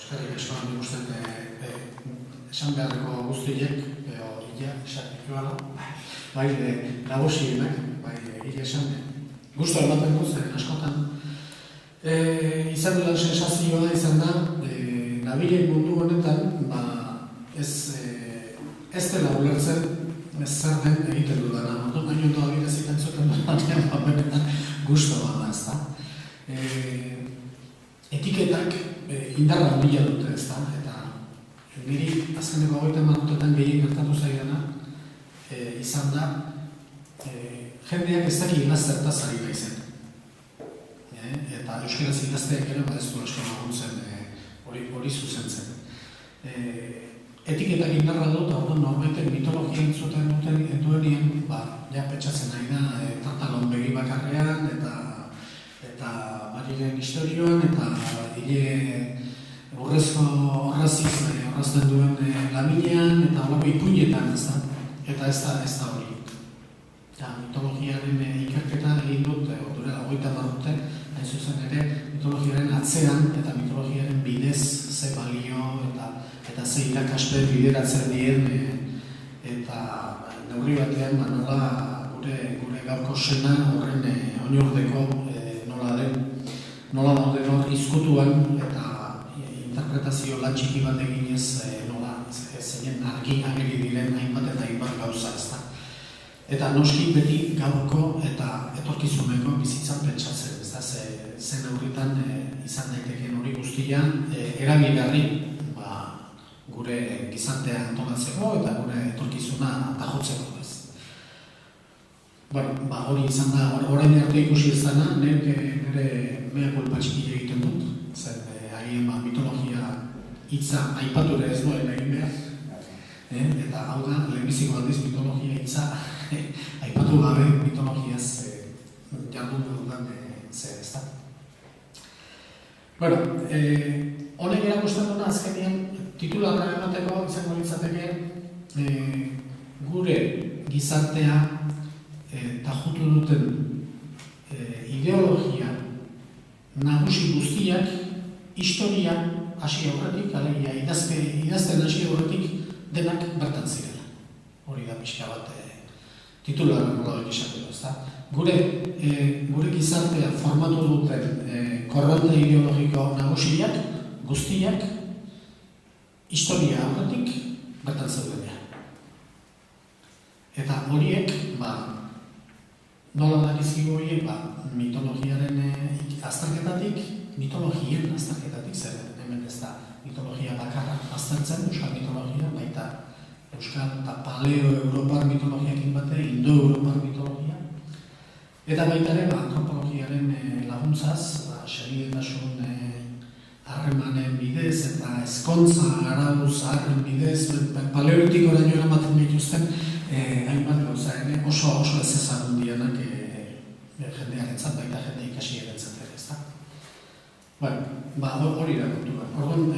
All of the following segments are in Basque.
Eskerrik asko, nik uste esan beharreko guztiek, esatik joala, bai nagusienak, bai esan guztu ematen zen askotan. Izan dudan sensazioa izan da, nabilen mundu honetan, ez dela ulertzen zer den egiten dudana. Baina ondo agirazik entzuten dudanean, benetan guztu da, ez da. Etiketak indarra handia dute, ez da, eta niri azkeneko 30 urtetan gehien gertatu zaidana izan da jendeak ez daki zertaz ari naizen. Eta euskaraz idazteak ere ez du asko laguntzen hori zuzentzen. Etiketak indarra dut, hau norbaitek mitologia entzuten duenien, pentsatzen nahi da, tartalon begi bakarrean, eta bariren historioan, eta urrezko horraziz horrazten duen laminean, eta holako ipuinetan, ez da? Eta ez da hori. Mitologiaren ikerketa egin dut, duela 30 urte, hain zuzen ere, mitologiaren atzean eta mitologiaren bidez ze balio eta ze irakaspe bideratzen dien, eta neurri batean nola gure gaurko sena horren oinordeko nola dauden hor izkutuan eta interpretazio lan txiki bat eginez nola zeinen argi ageri diren hainbat eta hainbat gauza, ez da. Eta noski beti gaurko eta etorkizuneko bizitzan pentsatzen, ez da, ze neurritan izan daiteken hori guztian erabilgarri gure gizartea antolatzeko eta gure etorkizuna tajotzeko, ez. Hori izan da, orain arte ikusi ez dana, nire mea kulpa txiki egiten dut, zen agien mitologia hitza aipatu ere ez duen egin behar, eta hau da, lehenbiziko aldiz mitologia hitza aipatu gabe mitologiaz jardun dudan ez da. Honek erakusten duna azkenean titularra emateko izango litzateke gure gizartea tajutu duten ideologia nagusi guztiak historia hasi aurretik, alegia idazten hasi aurretik denak bertan zirela. Hori da pixka bat titularra nola hori esateko, ez da. Gure gizartea formatu duten korronte ideologiko nagusiak, guztiak, historia aurretik bertan zeudenean. Eta horiek, nola dakizkigu horiek, mitologiaren azterketatik, mitologien azterketatik zer, hemen ez da mitologia bakarra aztertzen, euskal mitologia, baita euskal eta paleo-europar mitologiakin bate, indo-europar mitologia, eta baita ere antropologiaren laguntzaz, segidetasun harremanen bidez eta ezkontza arau zaharren bidez, paleolitik oraino eramaten dituzten hainbat gauza ere oso ez ezagun dianak jendearentzat, baita jende ikasierentzat ere, ez da. Hori da kontua. Orduan,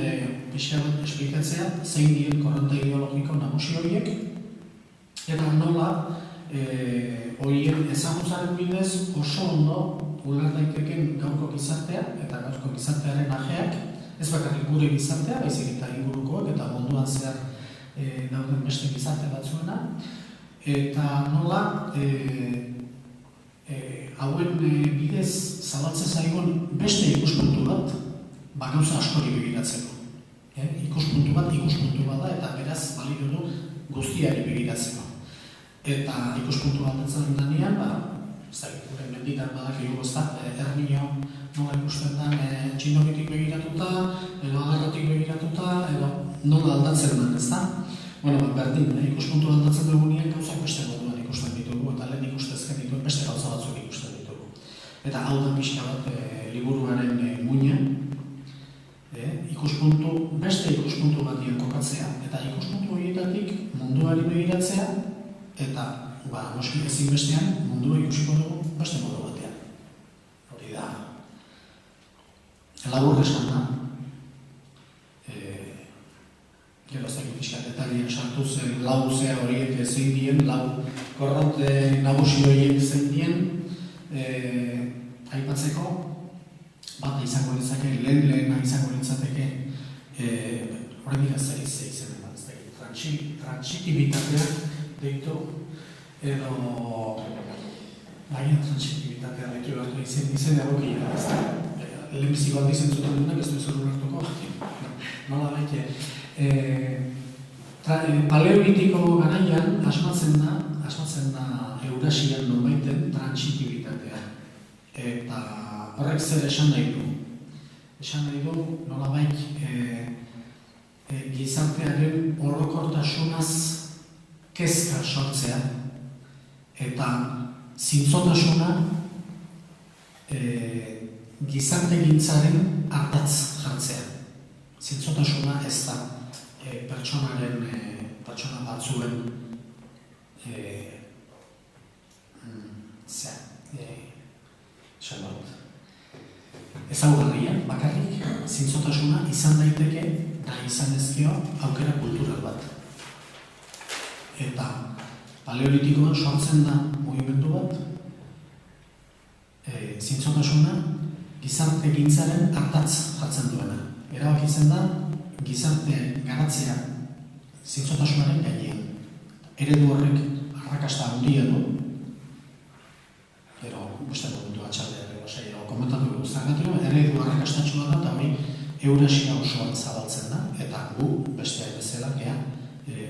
pixka bat esplikatzea, zein dien korronte ideologiko nagusi horiek, eta nola horien ezagutzaren bidez oso ondo uler daiteken gaurko gizartea eta gaurko gizartearen ajeak, ez bakarrik gure gizartea, baizik eta ingurukoak eta munduan zehar dauden beste gizarte batzuena, eta nola hauen bidez zabaltzen zaigun beste ikuspuntu bat, gauza askori begiratzeko. Ikuspuntu bat da eta beraz balio du guztiari begiratzeko. Eta ikuspuntu bat entzaren danean, gure menditan badakigu ez da, Ernio nola ikusten da txinokitik begiratuta, edo agarrotik begiratuta, edo nola aldatzen den, ez da? Berdin, ikuspuntu aldatzen dugunean gauzak beste moduan ikusten ditugu, eta lehen ikustezken dituen beste gauza batzuk ikusten ditugu. Eta hau da pixka bat liburuaren muina, beste ikuspuntu batien kokatzea, eta ikuspuntu horietatik munduari begiratzea, eta noski ezinbestean mundua ikusiko dugu beste modu batean. Hori da, labur esan da, gero ez dakit pixka detalien sartuz lau zea horiek zein dien, lau korronte nagusi horiek zein dien, aipatzeko, bat izango litzake, lehena izango litzateke horrein dira zer izen eman, trantsitibitatea deitu, edo baina trantsitibitatea deitu beharko izen egokia, lehenbiziko aldi zentzuten duenak, ez du ezer ulertuko, nola baite. Paleolitiko garaian asmatzen da Eurasian norbaiten trantsitibitatea. Eta horrek zer esan nahi du? Esan nahi du nolabait gizartearen orokortasunaz kezka sortzea eta zintzotasuna gizartegintzaren ardatz jartzea. Zintzotasuna ez da pertsona batzuen ezaugarria, bakarrik, zintzotasuna izan daiteke da izan ezkeo aukera kultural bat. Eta paleolitikoan sortzen da mugimendu bat, zintzotasuna gizarte gintzaren ardatz jartzen duena. Erabaki zen da gizarte garatzea zintzotasunaren gainean. Eredu horrek arrakasta handia du, gero beste momentu atxaldea komentatu dugu zergatik, eredu arrakastatxua da eta hori Eurasia osoan zabaltzen da, eta gu besteak bezala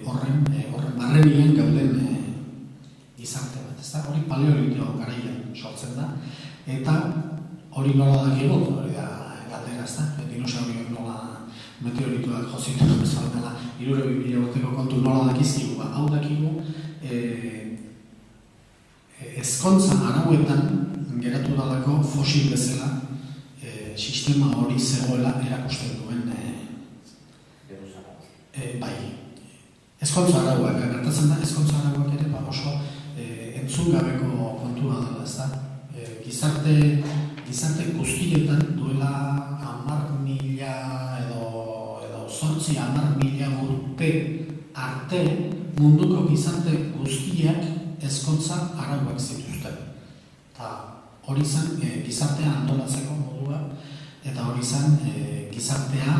horren barrenian gauden gizarte bat, ezta? Hori paleolitiko garaian sortzen da, eta hori nola dakigu, hori da galdera, ezta? Dinosaurioak nola meteoritoak jozitu bezala dela 3.000 urteko kontu nola dakizkigu, hau dakigu ezkontza arauetan geratu dalako fosil bezala sistema hori zegoela erakusten duen bai. Ezkontza arauak, gertatzen da, ezkontza arauak ere oso entzun gabeko kontua dela, ez da? Gizarte guztietan duela 10.000 edo 10.000 urte arte munduko gizarte guztiak ezkontza arauak zituzten. Hori zen gizartea antolatzeko modua, eta hori zen gizartea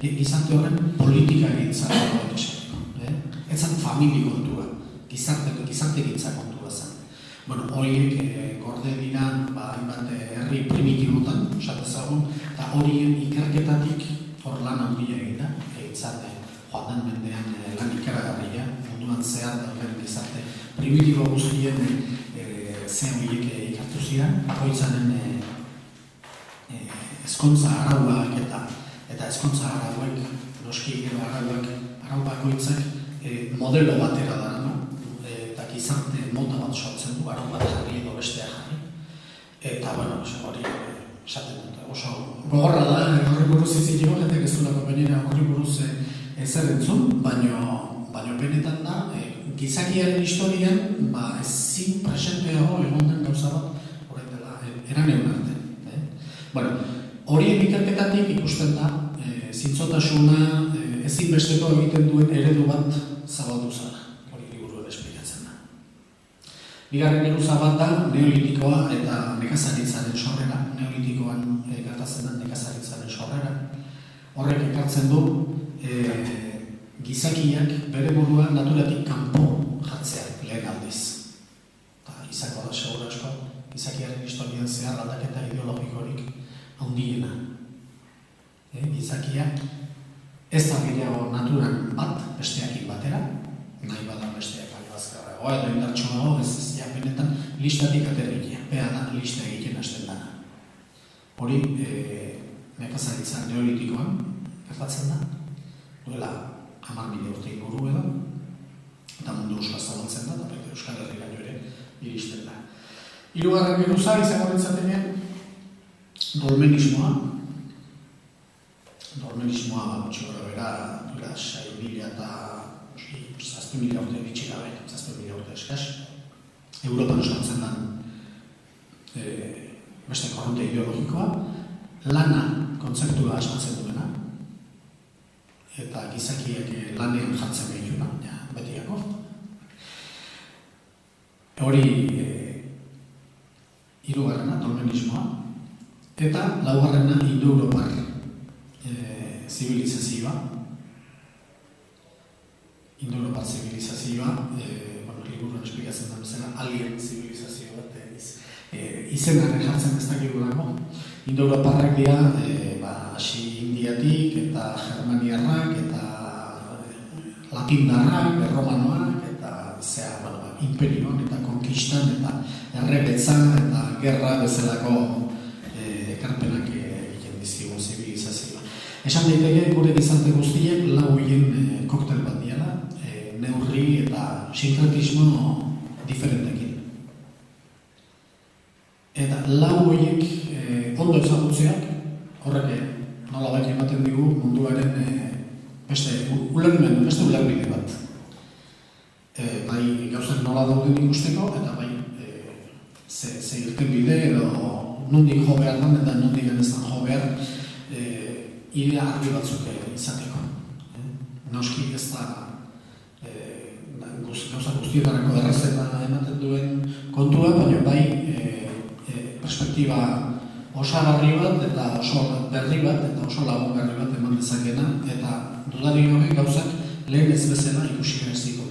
gizarte horren politika gintza. Ez zen famili kontua, gizarte gintza kontua zen. Horiek gorde dira herri primitibotan, esatezagun, eta horien ikerketatik hor lan handia egin da, joan den mendean lan ikaragarria, munduan zehar dauden gizarte primitibo guztien zen horiek ikartu ziren, bakoitzaren ezkontza arauak eta ezkontza arauek, noski gero arau bakoitzak modelo batera dara, eta gizarte mota bat sortzen du, arau bat jarri edo bestea jarri. Eta, hori esaten dut, oso gogorra da, horri buruz izitiko, jendeak ez duela konbeniera horri buruz ezer entzun, baina benetan da, gizakiaren historian, ezin presenteago egon den gauza bat, horrein dela, eran egun arte. Horien ikerketatik ikusten da, zintzotasuna ezinbesteko egiten duen eredu bat zabaldu zara, hori liburuen esplikatzen da. Bigarren geruza bat da, neolitikoa eta nekazaritzaren sorrera, neolitikoan gertatzen da nekazaritzaren sorrera. Horrek ekartzen du, gizakiak bere burua naturatik kanpo jartzea lehen aldiz. Izako da, segura asko, gizakiaren historian zehar aldaketa ideologikorik handiena. Gizakia ez da gehiago naturan bat, besteakin batera, nahi bada besteak alibazkarrago, edo indartsuago, ez benetan listatik aterrikia, beha da lista egiten hasten dana. Hori, nekazaritza neolitikoan, gertatzen da, duela 10.000 urte inguru edo, eta mundu osoa zabaltzen da, eta Euskal Herriraino ere iristen da. Hirugarren geruza izango ditzatenean dolmenismoa. Dolmenismoa gutxi gorabehera duela 6.000 eta 7.000 urte bitxi gabe, 7.000 urte eskaz. Europan osatzen da beste korronte ideologikoa, lana kontzeptua asmatzen duena, eta gizakiek lanean jartzen behituna, betiako. Hori hirugarrena, dolmenismoa, Eta laugarrena indoeuropar zibilizazioa. Indoeuropar zibilizazioa, liburuan esplikatzen da bezala, alien zibilizazio bat izenaren jartzen ez dakigulako. Indoeuroparrak dira, hasi Indiatik eta Germaniarrak eta Latindarrak, Erromanoak eta imperioan eta konkistan eta errebetzan eta gerra bezalako ekarpenak egiten dizkigu zibilizazioa. Esan daiteke gure gizarte guztiek lau hien koktel bat diala, neurri eta sinkretismo diferentekin. Eta lau horiek ondo ezagutzeak, horrek nolabait ematen digu munduaren beste ulerbide bat. Bai gauzak nola dauden ikusteko, eta bai ze irtenbide edo nondik jo behar dan eta nondik genezan jo behar idea argi batzuk izateko. Noski ez da gauza guztietarako errazeta ematen duen kontua, baina bai perspektiba osagarri bat eta oso berri bat eta oso lagungarri bat eman dezakena, eta dudarik gabe gauzak lehen ez bezala ikusi behar ziko.